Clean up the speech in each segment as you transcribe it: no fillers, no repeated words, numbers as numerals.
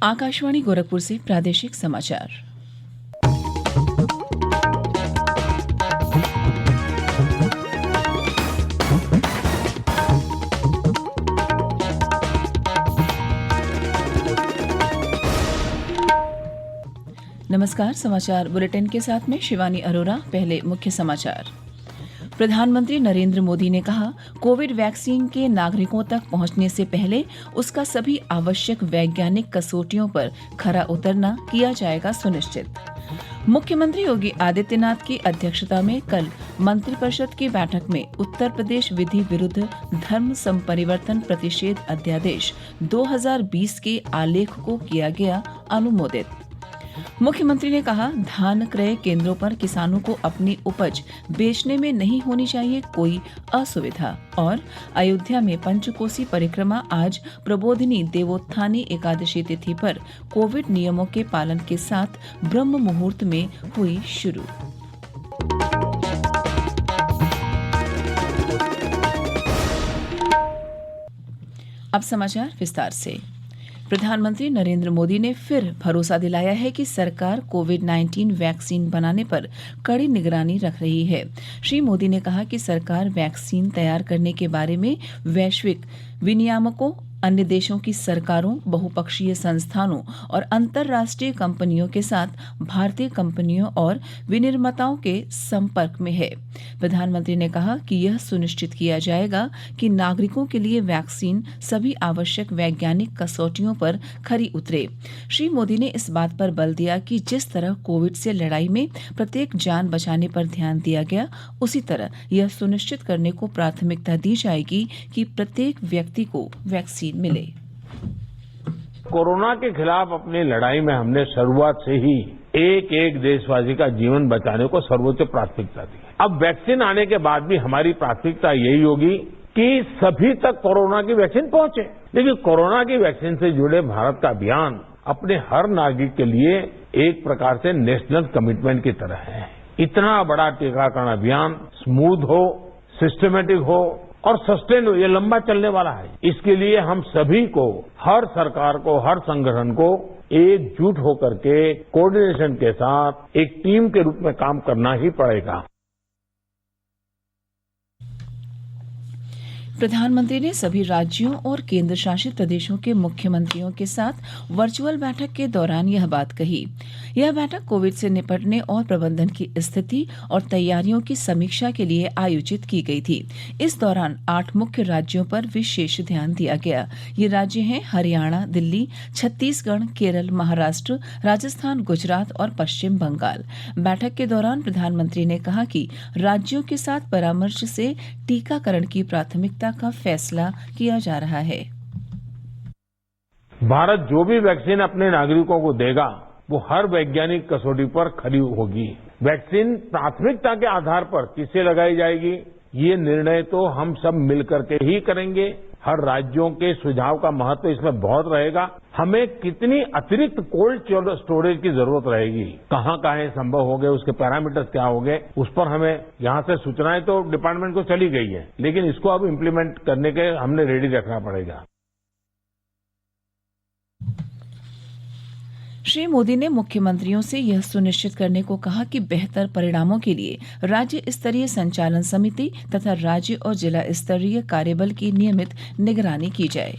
आकाशवाणी गोरखपुर से प्रादेशिक समाचार। नमस्कार, समाचार बुलेटिन के साथ में शिवानी अरोरा। पहले मुख्य समाचार। प्रधानमंत्री नरेंद्र मोदी ने कहा, कोविड वैक्सीन के नागरिकों तक पहुंचने से पहले उसका सभी आवश्यक वैज्ञानिक कसौटियों पर खरा उतरना किया जाएगा सुनिश्चित। मुख्यमंत्री योगी आदित्यनाथ की अध्यक्षता में कल मंत्रिपरिषद की बैठक में उत्तर प्रदेश विधि विरुद्ध धर्म संपरिवर्तन प्रतिषेध अध्यादेश 2020 के आलेख को किया गया अनुमोदित। मुख्यमंत्री ने कहा, धान क्रय केंद्रों पर किसानों को अपनी उपज बेचने में नहीं होनी चाहिए कोई असुविधा। और अयोध्या में पंचकोसी परिक्रमा आज प्रबोधिनी देवोत्थानी एकादशी तिथि पर कोविड नियमों के पालन के साथ ब्रह्म मुहूर्त में हुई शुरू। अब समाचार विस्तार से। प्रधानमंत्री नरेंद्र मोदी ने फिर भरोसा दिलाया है कि सरकार कोविड-19 वैक्सीन बनाने पर कड़ी निगरानी रख रही है। श्री मोदी ने कहा कि सरकार वैक्सीन तैयार करने के बारे में वैश्विक विनियामकों, अन्य देशों की सरकारों, बहुपक्षीय संस्थानों और अंतर्राष्ट्रीय कंपनियों के साथ भारतीय कंपनियों और विनिर्माताओं के संपर्क में है। प्रधानमंत्री ने कहा कि यह सुनिश्चित किया जाएगा कि नागरिकों के लिए वैक्सीन सभी आवश्यक वैज्ञानिक कसौटियों पर खरी उतरे। श्री मोदी ने इस बात पर बल दिया कि जिस तरह कोविड से लड़ाई में प्रत्येक जान बचाने पर ध्यान दिया गया, उसी तरह यह सुनिश्चित करने को प्राथमिकता दी जाएगी कि प्रत्येक व्यक्ति को वैक्सीन मिले। कोरोना के खिलाफ अपनी लड़ाई में हमने शुरुआत से ही एक एक देशवासी का जीवन बचाने को सर्वोच्च प्राथमिकता दी। अब वैक्सीन आने के बाद भी हमारी प्राथमिकता यही होगी कि सभी तक कोरोना की वैक्सीन पहुंचे। लेकिन कोरोना की वैक्सीन से जुड़े भारत का अभियान अपने हर नागरिक के लिए एक प्रकार से नेशनल कमिटमेंट की तरह है। इतना बड़ा टीकाकरण अभियान स्मूथ हो, सिस्टमेटिक हो और सस्टेन हो, ये लंबा चलने वाला है। इसके लिए हम सभी को, हर सरकार को, हर संगठन को एकजुट होकर के कोऑर्डिनेशन के साथ एक टीम के रूप में काम करना ही पड़ेगा। प्रधानमंत्री ने सभी राज्यों और केंद्र शासित प्रदेशों के मुख्यमंत्रियों के साथ वर्चुअल बैठक के दौरान यह बात कही। यह बैठक कोविड से निपटने और प्रबंधन की स्थिति और तैयारियों की समीक्षा के लिए आयोजित की गई थी। इस दौरान 8 मुख्य राज्यों पर विशेष ध्यान दिया गया। ये राज्य हैं हरियाणा, दिल्ली, छत्तीसगढ़, केरल, महाराष्ट्र, राजस्थान, गुजरात और पश्चिम बंगाल। बैठक के दौरान प्रधानमंत्री ने कहा कि राज्यों के साथ परामर्श से टीकाकरण की प्राथमिकता का फैसला किया जा रहा है। भारत जो भी वैक्सीन अपने नागरिकों को देगा, वो हर वैज्ञानिक कसौटी पर खरी होगी। वैक्सीन प्राथमिकता के आधार पर किसे लगाई जाएगी, ये निर्णय तो हम सब मिलकर के ही करेंगे। हर राज्यों के सुझाव का महत्व इसमें बहुत रहेगा। हमें कितनी अतिरिक्त कोल्ड स्टोरेज की जरूरत रहेगी, कहाँ कहाँ संभव हो गए, उसके पैरामीटर्स क्या हो गए, उस पर हमें यहाँ से सूचनाएं तो डिपार्टमेंट को चली गई है, लेकिन इसको अब इम्प्लीमेंट करने के हमने रेडी रखना पड़ेगा। श्री मोदी ने मुख्यमंत्रियों से यह सुनिश्चित करने को कहा कि बेहतर परिणामों के लिए राज्य स्तरीय संचालन समिति तथा राज्य और जिला स्तरीय कार्यबल की नियमित निगरानी की जाए।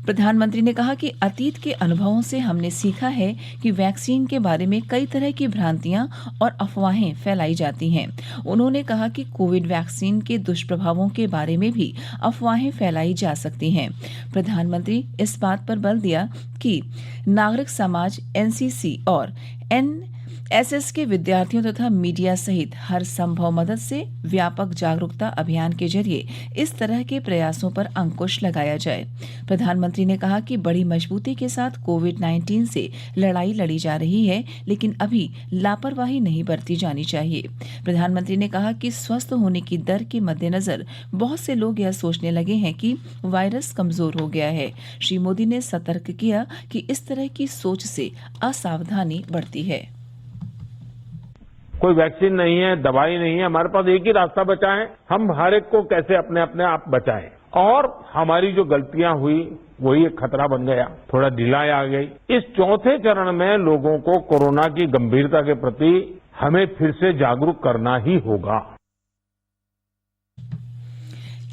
प्रधानमंत्री ने कहा कि अतीत के अनुभवों से हमने सीखा है कि वैक्सीन के बारे में कई तरह की भ्रांतियां और अफवाहें फैलाई जाती हैं। उन्होंने कहा कि कोविड वैक्सीन के दुष्प्रभावों के बारे में भी अफवाहें फैलाई जा सकती हैं। प्रधानमंत्री इस बात पर बल दिया कि नागरिक समाज, एनसीसी और एनएसएस के विद्यार्थियों तथा मीडिया सहित हर संभव मदद से व्यापक जागरूकता अभियान के जरिए इस तरह के प्रयासों पर अंकुश लगाया जाए। प्रधानमंत्री ने कहा कि बड़ी मजबूती के साथ कोविड-19 से लड़ाई लड़ी जा रही है, लेकिन अभी लापरवाही नहीं बरती जानी चाहिए। प्रधानमंत्री ने कहा कि स्वस्थ होने की दर के मद्देनजर बहुत से लोग यह सोचने लगे हैं कि वायरस कमजोर हो गया है। श्री मोदी ने सतर्क किया कि इस तरह की सोच से असावधानी बढ़ती है। कोई वैक्सीन नहीं है, दवाई नहीं है, हमारे पास एक ही रास्ता बचा है, हम हर एक को कैसे अपने आप बचाएं। और हमारी जो गलतियां हुई वही एक खतरा बन गया, थोड़ा ढिलाई आ गई। इस चौथे चरण में लोगों को कोरोना की गंभीरता के प्रति हमें फिर से जागरूक करना ही होगा।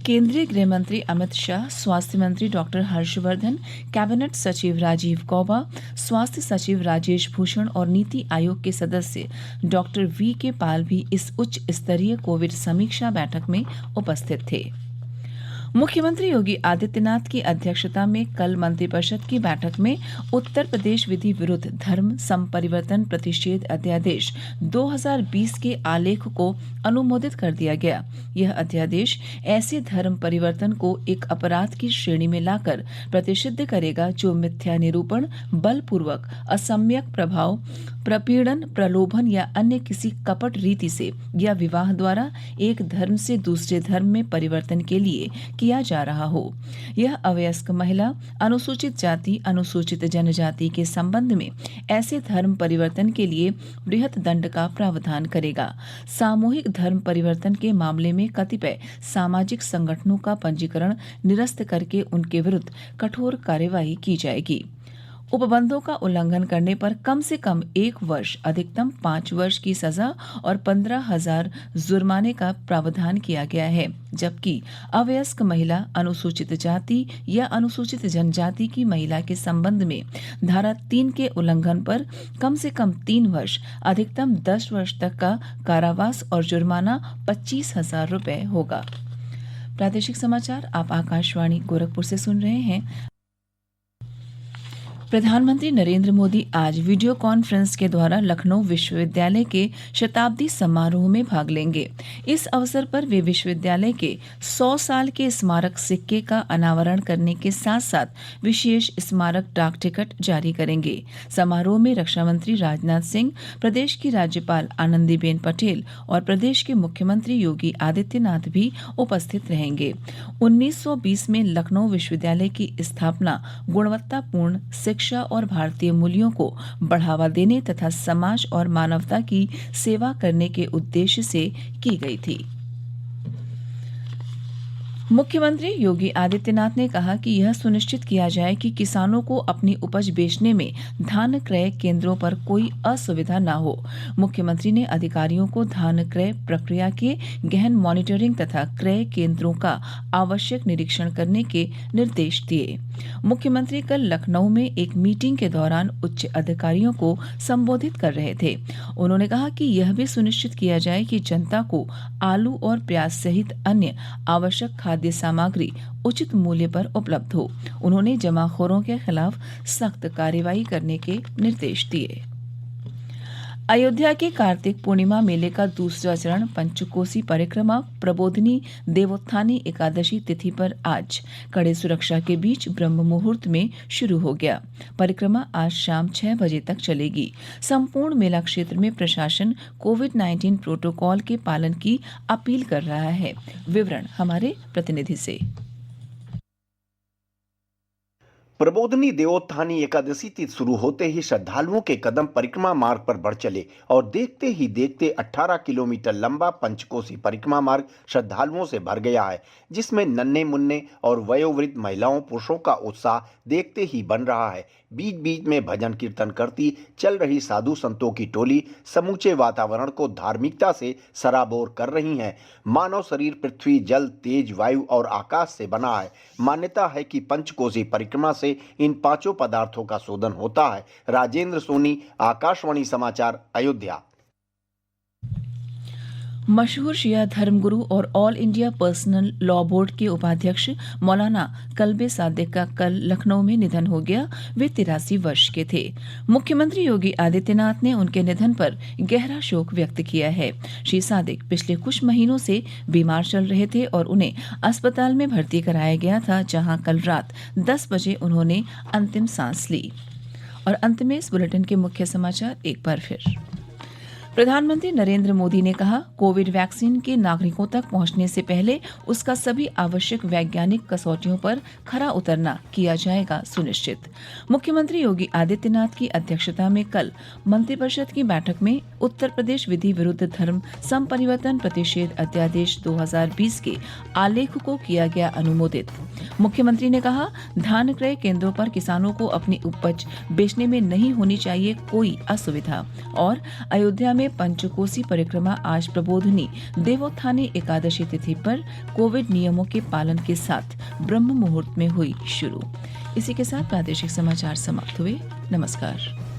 केंद्रीय गृह मंत्री अमित शाह, स्वास्थ्य मंत्री डॉक्टर हर्षवर्धन, कैबिनेट सचिव राजीव गौबा, स्वास्थ्य सचिव राजेश भूषण और नीति आयोग के सदस्य डॉक्टर वी के पाल भी इस उच्च स्तरीय कोविड समीक्षा बैठक में उपस्थित थे। मुख्यमंत्री योगी आदित्यनाथ की अध्यक्षता में कल मंत्रिपरिषद की बैठक में उत्तर प्रदेश विधि विरुद्ध धर्म संपरिवर्तन प्रतिषेध अध्यादेश 2020 के आलेख को अनुमोदित कर दिया गया। यह अध्यादेश ऐसे धर्म परिवर्तन को एक अपराध की श्रेणी में लाकर प्रतिषिद्ध करेगा जो मिथ्या निरूपण, बलपूर्वक, असम्यक प्रभाव, प्रपीड़न, प्रलोभन या अन्य किसी कपट रीति से या विवाह द्वारा एक धर्म से दूसरे धर्म में परिवर्तन के लिए किया जा रहा हो। यह अवयस्क महिला, अनुसूचित जाति, अनुसूचित जनजाति के संबंध में ऐसे धर्म परिवर्तन के लिए बृहत दंड का प्रावधान करेगा। सामूहिक धर्म परिवर्तन के मामले में कतिपय सामाजिक संगठनों का पंजीकरण निरस्त करके उनके विरुद्ध कठोर कार्यवाही की जाएगी। उपबंधों का उल्लंघन करने पर कम से कम 1 वर्ष, अधिकतम 5 वर्ष की सजा और 15,000 जुर्माने का प्रावधान किया गया है, जबकि अवयस्क महिला, अनुसूचित जाति या अनुसूचित जनजाति की महिला के संबंध में धारा 3 के उल्लंघन पर कम से कम 3 वर्ष, अधिकतम 10 वर्ष तक का कारावास और जुर्माना 25,000 रुपये होगा। प्रादेशिक समाचार आप आकाशवाणी गोरखपुर से सुन रहे हैं। प्रधानमंत्री नरेंद्र मोदी आज वीडियो कॉन्फ्रेंस के द्वारा लखनऊ विश्वविद्यालय के शताब्दी समारोह में भाग लेंगे। इस अवसर पर वे विश्वविद्यालय के 100 साल के स्मारक सिक्के का अनावरण करने के साथ साथ विशेष स्मारक डाक टिकट जारी करेंगे। समारोह में रक्षा मंत्री राजनाथ सिंह, प्रदेश की राज्यपाल आनंदीबेन पटेल और प्रदेश के मुख्यमंत्री योगी आदित्यनाथ भी उपस्थित रहेंगे। 1920 में लखनऊ विश्वविद्यालय की स्थापना गुणवत्तापूर्ण शिक्षा और भारतीय मूल्यों को बढ़ावा देने तथा समाज और मानवता की सेवा करने के उद्देश्य से की गई थी। मुख्यमंत्री योगी आदित्यनाथ ने कहा कि यह सुनिश्चित किया जाए कि किसानों को अपनी उपज बेचने में धान क्रय केंद्रों पर कोई असुविधा न हो। मुख्यमंत्री ने अधिकारियों को धान क्रय प्रक्रिया के गहन मॉनिटरिंग तथा क्रय केंद्रों का आवश्यक निरीक्षण करने के निर्देश दिए। मुख्यमंत्री कल लखनऊ में एक मीटिंग के दौरान उच्च अधिकारियों को संबोधित कर रहे थे। उन्होंने कहा कि यह भी सुनिश्चित किया जाए कि जनता को आलू और प्याज सहित अन्य आवश्यक खाद्य सामग्री उचित मूल्य पर उपलब्ध हो। उन्होंने जमाखोरों के खिलाफ सख्त कार्रवाई करने के निर्देश दिए। अयोध्या के कार्तिक पूर्णिमा मेले का दूसरा चरण पंचकोसी परिक्रमा प्रबोधिनी देवोत्थानी एकादशी तिथि पर आज कड़े सुरक्षा के बीच ब्रह्म मुहूर्त में शुरू हो गया। परिक्रमा आज शाम 6 बजे तक चलेगी। संपूर्ण मेला क्षेत्र में प्रशासन कोविड-19 प्रोटोकॉल के पालन की अपील कर रहा है। विवरण हमारे प्रतिनिधि से। प्रबोधनी देवोत्थानी एकादशी तिथि शुरू होते ही श्रद्धालुओं के कदम परिक्रमा मार्ग पर बढ़ चले और देखते ही देखते 18 किलोमीटर लंबा पंचकोसी परिक्रमा मार्ग श्रद्धालुओं से भर गया है, जिसमें नन्हे मुन्ने और वयोवृद्ध महिलाओं पुरुषों का उत्साह देखते ही बन रहा है। बीच बीच में भजन कीर्तन करती चल रही साधु संतों की टोली समूचे वातावरण को धार्मिकता से सराबोर कर रही है। मानव शरीर पृथ्वी, जल, तेज, वायु और आकाश से बना है। मान्यता है कि पंचकोसी परिक्रमा से इन 5 पदार्थों का शोधन होता है। राजेंद्र सोनी, आकाशवाणी समाचार, अयोध्या। मशहूर शिया धर्मगुरु और all India personal law board के उपाध्यक्ष मौलाना कल्बे सादिक का कल लखनऊ में निधन हो गया। वे 83 वर्ष के थे। मुख्यमंत्री योगी आदित्यनाथ ने उनके निधन पर गहरा शोक व्यक्त किया है। श्री सादिक पिछले कुछ महीनों से बीमार चल रहे थे और उन्हें अस्पताल में भर्ती कराया गया था, जहां कल रात 10 बजे उन्होंने अंतिम सांस ली। और अंत में इस बुलेटिन के मुख्य समाचार एक बार फिर। प्रधानमंत्री नरेंद्र मोदी ने कहा, कोविड वैक्सीन के नागरिकों तक पहुंचने से पहले उसका सभी आवश्यक वैज्ञानिक कसौटियों पर खरा उतरना किया जाएगा सुनिश्चित। मुख्यमंत्री योगी आदित्यनाथ की अध्यक्षता में कल मंत्रिपरिषद की बैठक में उत्तर प्रदेश विधि विरुद्ध धर्म संपरिवर्तन प्रतिषेध अध्यादेश 2020 के आलेख को किया गया अनुमोदित। मुख्यमंत्री ने कहा, धान क्रय केंद्रों पर किसानों को अपनी उपज बेचने में नहीं होनी चाहिए कोई असुविधा। और अयोध्या में पंचकोसी परिक्रमा आज प्रबोधनी देवोत्थानी एकादशी तिथि पर कोविड नियमों के पालन के साथ ब्रह्म मुहूर्त में हुई शुरू। इसी के साथ प्रादेशिक समाचार समाप्त हुए। नमस्कार।